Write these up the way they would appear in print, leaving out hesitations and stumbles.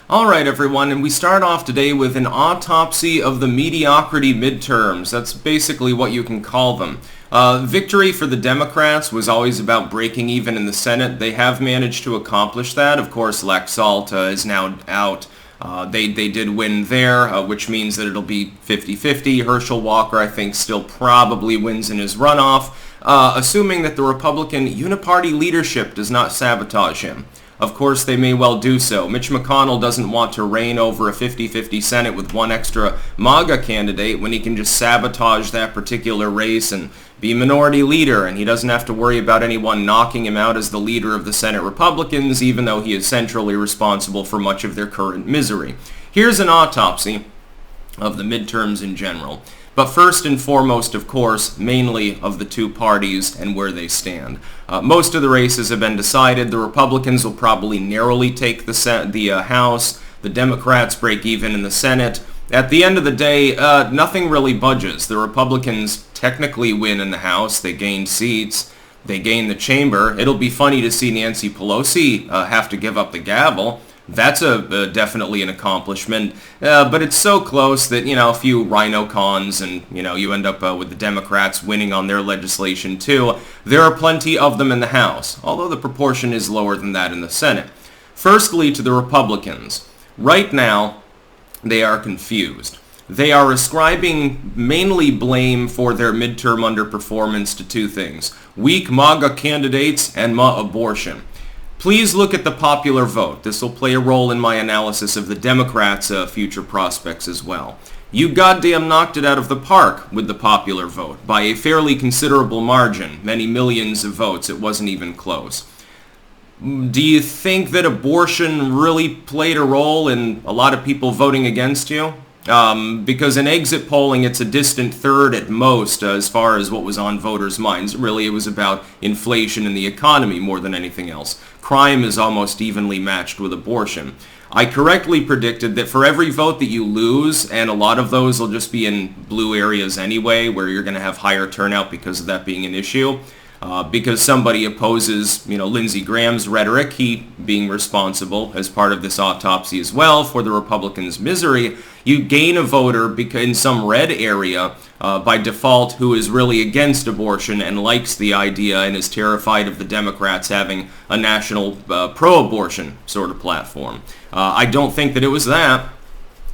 Alright everyone, and we start off today with an autopsy of the mediocrity midterms. That's basically what you can call them. Victory for the Democrats was always about breaking even in the Senate. They have managed to accomplish that. Of course, Laxalt is now out. They did win there, which means that it'll be 50-50. Herschel Walker, I think, still probably wins in his runoff, assuming that the Republican uniparty leadership does not sabotage him. Of course, they may well do so. Mitch McConnell doesn't want to reign over a 50-50 Senate with one extra MAGA candidate when he can just sabotage that particular race and be minority leader, and he doesn't have to worry about anyone knocking him out as the leader of the Senate Republicans, even though he is centrally responsible for much of their current misery. Here's an autopsy of the midterms in general. But first and foremost, of course, mainly of the two parties and where they stand. Most of the races have been decided. The Republicans will probably narrowly take the House. The Democrats break even in the Senate. At the end of the day, nothing really budges. The Republicans technically win in the House. They gain seats. They gain the chamber. It'll be funny to see Nancy Pelosi have to give up the gavel. That's definitely an accomplishment, but it's so close that, a few rhino cons and, you end up with the Democrats winning on their legislation too. There are plenty of them in the House, although the proportion is lower than that in the Senate. Firstly, to the Republicans. Right now, they are confused. They are ascribing mainly blame for their midterm underperformance to two things: weak MAGA candidates and abortion. Please look at the popular vote. This will play a role in my analysis of the Democrats' future prospects as well. You goddamn knocked it out of the park with the popular vote by a fairly considerable margin, many millions of votes. It wasn't even close. Do you think that abortion really played a role in a lot of people voting against you? Because in exit polling, it's a distant third at most as far as what was on voters' minds. Really, it was about inflation and the economy more than anything else. Crime is almost evenly matched with abortion. I correctly predicted that for every vote that you lose, and a lot of those will just be in blue areas anyway, where you're going to have higher turnout because of that being an issue, because somebody opposes, Lindsey Graham's rhetoric, he being responsible as part of this autopsy as well for the Republicans' misery. You gain a voter in some red area by default who is really against abortion and likes the idea and is terrified of the Democrats having a national pro-abortion sort of platform. I don't think that it was that.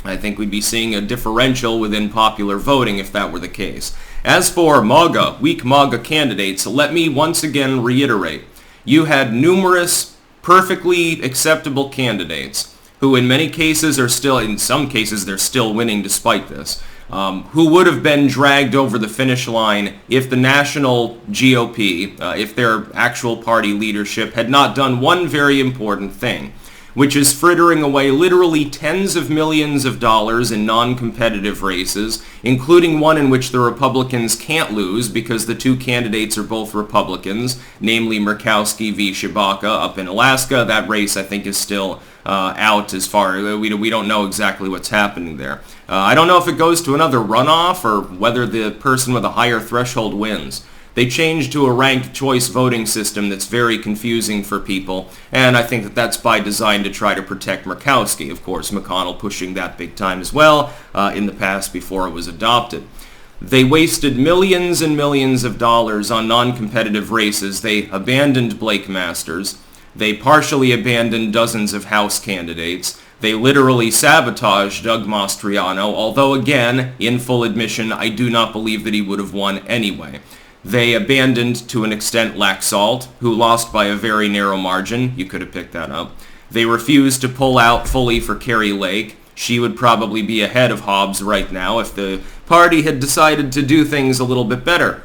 I think we'd be seeing a differential within popular voting if that were the case. As for MAGA, weak MAGA candidates, let me once again reiterate. You had numerous perfectly acceptable candidates who in many cases are still, in some cases they're still winning despite this, who would have been dragged over the finish line if the national GOP, if their actual party leadership had not done one very important thing, which is frittering away literally tens of millions of dollars in non-competitive races, including one in which the Republicans can't lose because the two candidates are both Republicans, namely Murkowski v. Shibaka up in Alaska. That race, I think, is still out as far. We don't know exactly what's happening there. I don't know if it goes to another runoff or whether the person with a higher threshold wins. They changed to a ranked choice voting system that's very confusing for people, and I think that that's by design to try to protect Murkowski. Of course, McConnell pushing that big time as well in the past before it was adopted. They wasted millions and millions of dollars on non-competitive races. They abandoned Blake Masters. They partially abandoned dozens of House candidates. They literally sabotaged Doug Mastriano, although again, in full admission, I do not believe that he would have won anyway. They abandoned, to an extent, Laxalt, who lost by a very narrow margin. You could have picked that up. They refused to pull out fully for Carrie Lake. She would probably be ahead of Hobbs right now if the party had decided to do things a little bit better.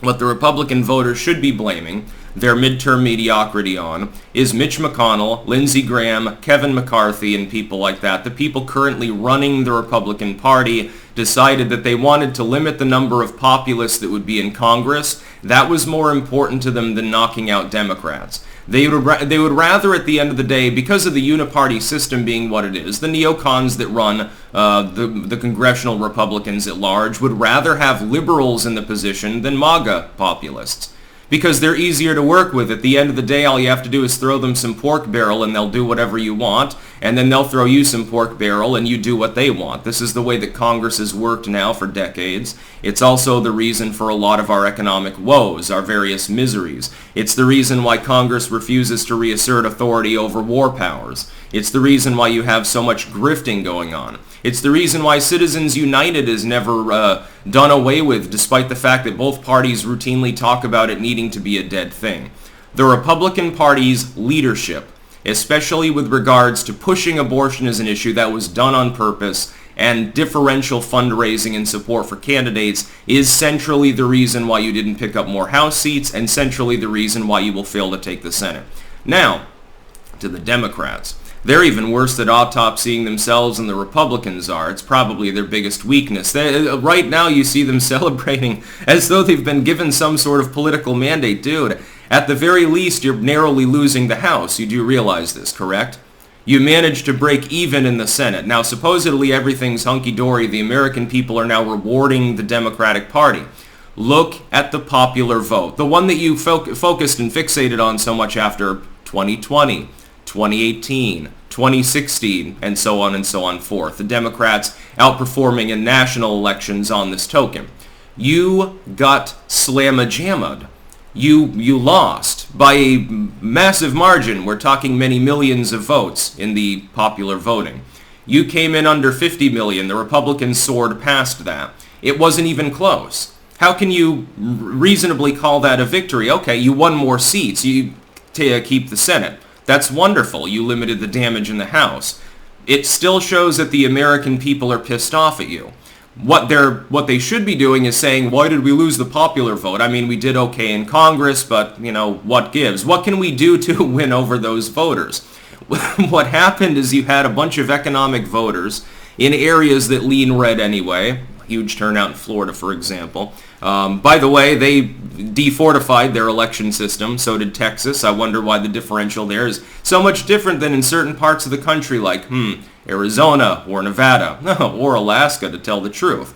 What the Republican voters should be blaming their midterm mediocrity on is Mitch McConnell, Lindsey Graham, Kevin McCarthy, and people like that. The people currently running the Republican Party decided that they wanted to limit the number of populists that would be in Congress. That was more important to them than knocking out Democrats. They would rather, at the end of the day, because of the uniparty system being what it is, the neocons that run the congressional Republicans at large would rather have liberals in the position than MAGA populists. because they're easier to work with. At the end of the day, all you have to do is throw them some pork barrel and they'll do whatever you want, and then they'll throw you some pork barrel and you do what they want. This is the way that Congress has worked now for decades. It's also the reason for a lot of our economic woes, our various miseries. It's the reason why Congress refuses to reassert authority over war powers. It's the reason why you have so much grifting going on. It's the reason why Citizens United is never done away with, despite the fact that both parties routinely talk about it needing to be a dead thing. The Republican Party's leadership, especially with regards to pushing abortion as an issue that was done on purpose, and differential fundraising and support for candidates, is centrally the reason why you didn't pick up more House seats, and centrally the reason why you will fail to take the Senate. Now, to the Democrats. They're even worse at autopsying themselves than the Republicans are. It's probably their biggest weakness. Right now you see them celebrating as though they've been given some sort of political mandate. Dude, at the very least, you're narrowly losing the House. You do realize this, correct? You managed to break even in the Senate. Now, supposedly everything's hunky-dory. The American people are now rewarding the Democratic Party. Look at the popular vote, the one that you focused and fixated on so much after 2020. 2018, 2016, and so on forth. The Democrats outperforming in national elections on this token. You got slamma-jammed. You lost by a massive margin. We're talking many millions of votes in the popular voting. You came in under 50 million. The Republicans soared past that. It wasn't even close. How can you reasonably call that a victory? Okay, you won more seats. You keep the Senate. That's wonderful. You limited the damage in the House. It still shows that the American people are pissed off at you. What they should be doing is saying, why did we lose the popular vote? I mean, we did okay in Congress, but, what gives? What can we do to win over those voters? What happened is you had a bunch of economic voters in areas that lean red anyway. Huge turnout in Florida, for example. By the way, they defortified their election system. So did Texas. I wonder why the differential there is so much different than in certain parts of the country like, Arizona or Nevada or Alaska, to tell the truth.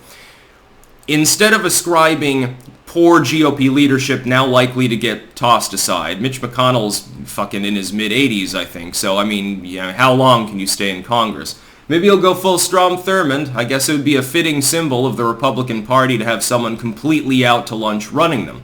Instead of ascribing poor GOP leadership now likely to get tossed aside, Mitch McConnell's fucking in his mid-80s, I think. So, I mean, how long can you stay in Congress? Maybe he'll go full Strom Thurmond. I guess it would be a fitting symbol of the Republican Party to have someone completely out to lunch running them.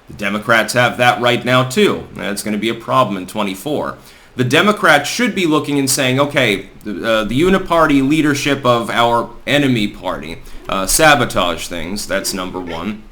The Democrats have that right now too. That's going to be a problem in 24. The Democrats should be looking and saying, okay, the uniparty leadership of our enemy party sabotage things. That's number one.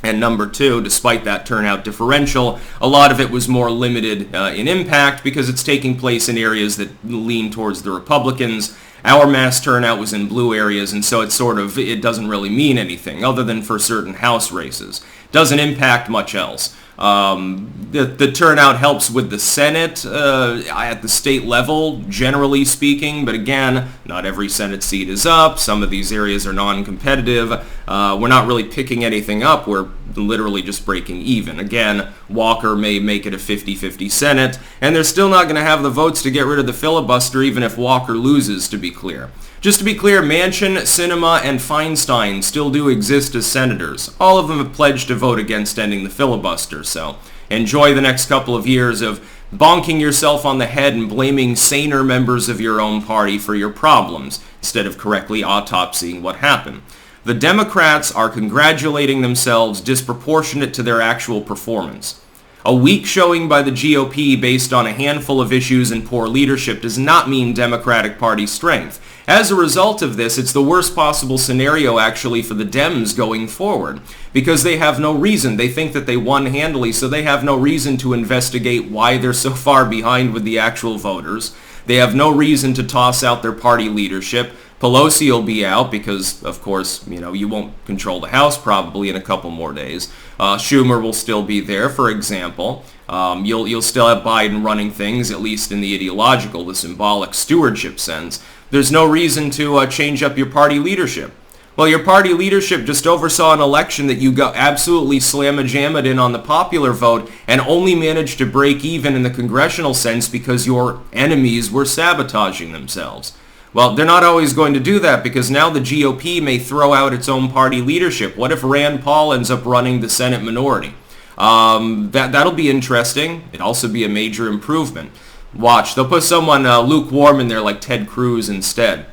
And number two, despite that turnout differential, a lot of it was more limited in impact because it's taking place in areas that lean towards the Republicans. Our mass turnout was in blue areas, and so it doesn't really mean anything other than for certain House races. Doesn't impact much else. The turnout helps with the Senate at the state level, generally speaking, but again, not every Senate seat is up. Some of these areas are non-competitive. We're not really picking anything up. We're literally just breaking even. Again, Walker may make it a 50-50 Senate, and they're still not going to have the votes to get rid of the filibuster even if Walker loses, to be clear. Just to be clear, Manchin, Sinema, and Feinstein still do exist as senators. All of them have pledged to vote against ending the filibuster, so enjoy the next couple of years of bonking yourself on the head and blaming saner members of your own party for your problems, instead of correctly autopsying what happened. The Democrats are congratulating themselves disproportionate to their actual performance. A weak showing by the GOP based on a handful of issues and poor leadership does not mean Democratic Party strength. As a result of this, it's the worst possible scenario actually for the Dems going forward, because they have no reason. They think that they won handily, so they have no reason to investigate why they're so far behind with the actual voters. They have no reason to toss out their party leadership. Pelosi will be out because, of course, you won't control the House probably in a couple more days. Schumer will still be there, for example. You'll still have Biden running things, at least in the ideological, the symbolic stewardship sense. There's no reason to change up your party leadership. Well, your party leadership just oversaw an election that you got absolutely slamma-jammed in on the popular vote and only managed to break even in the congressional sense because your enemies were sabotaging themselves. Well, they're not always going to do that because now the GOP may throw out its own party leadership. What if Rand Paul ends up running the Senate minority? That'll be interesting. It'll also be a major improvement. Watch, they'll put someone lukewarm in there like Ted Cruz instead.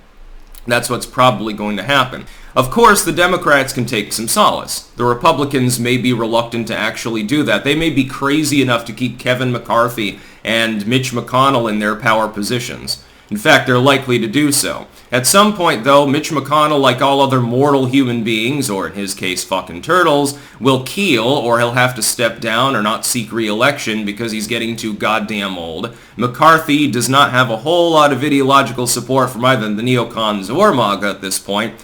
That's what's probably going to happen. Of course, the Democrats can take some solace. The Republicans may be reluctant to actually do that. They may be crazy enough to keep Kevin McCarthy and Mitch McConnell in their power positions. In fact, they're likely to do so. At some point, though, Mitch McConnell, like all other mortal human beings, or in his case fucking turtles, will keel, or he'll have to step down or not seek re-election because he's getting too goddamn old. McCarthy does not have a whole lot of ideological support from either the neocons or MAGA at this point.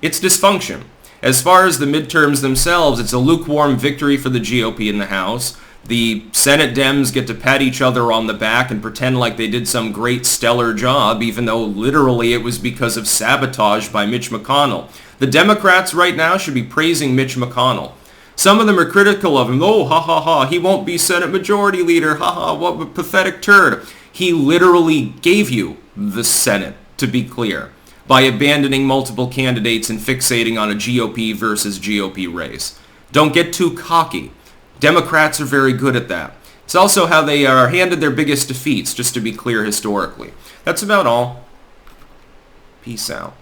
It's dysfunction. As far as the midterms themselves, it's a lukewarm victory for the GOP in the House. The Senate Dems get to pat each other on the back and pretend like they did some great stellar job, even though literally it was because of sabotage by Mitch McConnell. The Democrats right now should be praising Mitch McConnell. Some of them are critical of him. Oh, ha ha ha, he won't be Senate Majority Leader. Ha ha, what a pathetic turd. He literally gave you the Senate, to be clear, by abandoning multiple candidates and fixating on a GOP versus GOP race. Don't get too cocky. Democrats are very good at that. It's also how they are handed their biggest defeats, just to be clear historically. That's about all. Peace out.